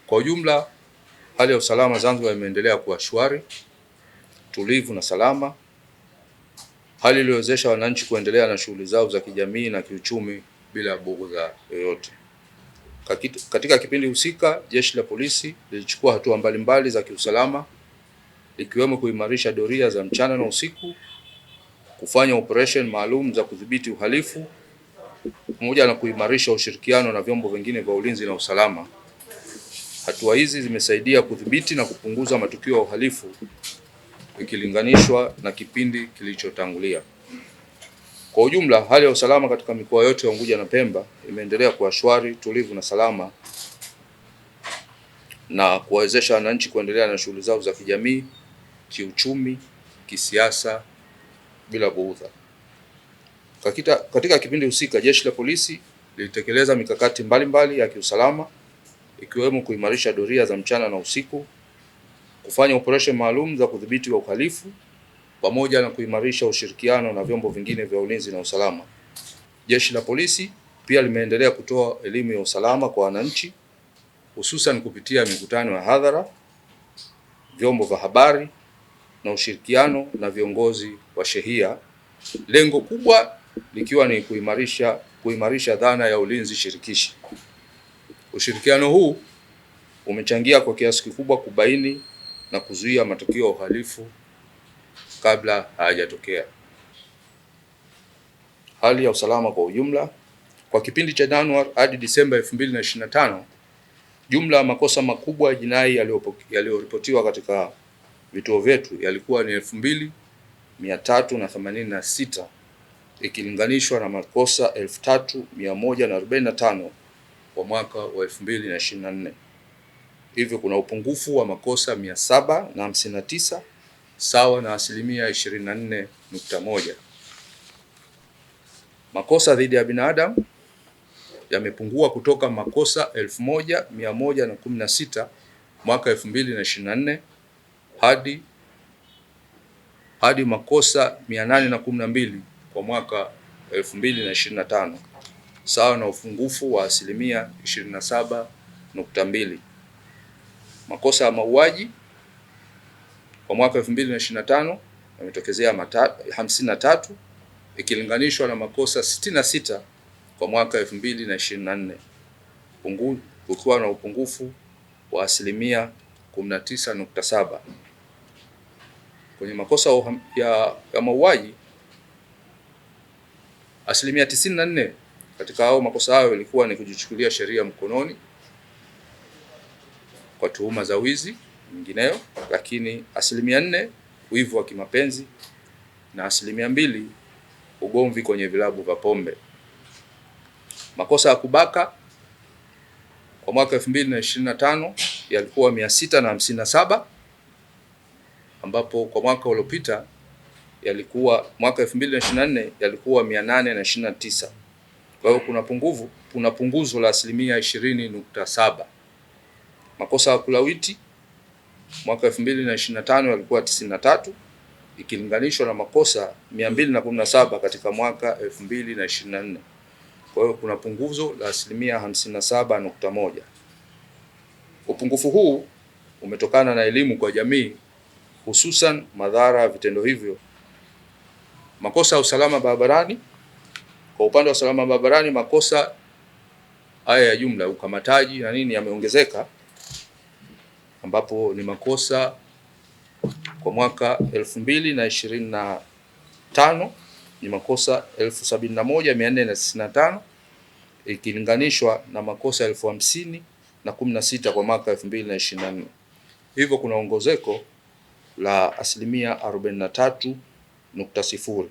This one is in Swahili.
Kwa ujumla, hali ya usalama Zanzibar imeendelea kuwa shwari, tulivu na salama, hali iliyowezesha wananchi kuendelea na shughuli zao za kijamii na kiuchumi bila bughudha yoyote. Katika kipindi husika, Jeshi la Polisi lilichukua hatua mbalimbali za kiusalama ikiwemo kuimarisha doria za mchana na usiku, kufanya operation maalum za kudhibiti uhalifu, pamoja na kuimarisha ushirikiano na vyombo vingine vya ulinzi na usalama. Hatua hizi zimesaidia kudhibiti na kupunguza matukio ya uhalifu ikilinganishwa na kipindi kilichotangulia. Kwa ujumla, hali ya usalama katika mikoa yote ya Unguja na Pemba imeendelea kuwa shwari, tulivu na salama na kuwawezesha wananchi kuendelea na shughuli zao za kijamii, kiuchumi, kisiasa bila bughudha. Katika kipindi husika, Jeshi la Polisi lilitekeleza mikakati mbalimbali ya kiusalama ikiwemo kuimarisha doria za mchana na usiku, kufanya operation maalum za kudhibiti uhalifu pamoja na kuimarisha ushirikiano na vyombo vingine vya ulinzi na usalama. Jeshi la Polisi pia limeendelea kutoa elimu ya usalama kwa wananchi, hususan kupitia mikutano ya hadhara, vyombo vya habari na ushirikiano na viongozi wa shehia, lengo kubwa likiwa ni kuimarisha dhana ya ulinzi shirikishi. Ushirikiano huu umechangia kwa kiasi kikubwa kubaini na kuzuia matukio ya uhalifu kabla hayajatokea. Hali ya usalama kwa ujumla kwa kipindi cha Januari hadi Disemba 2025, jumla ya makosa makubwa ya jinai yaliyoripotiwa katika vituo vyetu yalikuwa ni 2386 ikilinganishwa na makosa 3145 kwa mwaka wa 2024. Hivyo kuna upungufu wa makosa 759 sawa na 24.1%. Makosa dhidi ya binadamu yamepungua kutoka makosa 1116 mwaka 2024 hadi makosa 812 kwa mwaka 2025 sawa na upungufu wa 27.2%. Makosa ya mauaji kwa mwaka 2025 yametokezea 53 ikilinganishwa na makosa 66 kwa mwaka 2024, ukiwa na upungufu wa 19.7%. Kwenye makosa ya mauaji, 94% katika hao makosa hayo ilikuwa ni kujichukulia sheria mkononi kwa tuhuma za wizi nyingineyo, lakini 4% wivu wa kimapenzi na 2% ugomvi kwenye vilabu vya pombe. Makosa ya kubaka kwa mwaka 2025 yalikuwa 657 ambapo kwa mwaka uliopita mwaka 2024 yalikuwa 829. Kwa hiyo kuna punguzo la 20.7%. Makosa ya kulawiti mwaka 2025 yalikuwa 93 ikilinganishwa na makosa 217 katika mwaka 2024. Kwa hiyo kuna punguzo la 57.1%. Upungufu huu umetokana na elimu kwa jamii, hususan madhara ya vitendo hivyo. Makosa ya usalama barabarani, kwa upande wa usalama barabarani, makosa haya ya jumla ukamataji na nini yameongezeka, ambapo ni makosa kwa mwaka 2025 ni makosa 71,495 ikilinganishwa na makosa 50,016 kwa mwaka 2024. Hivyo kuna ongezeko la 43.0%.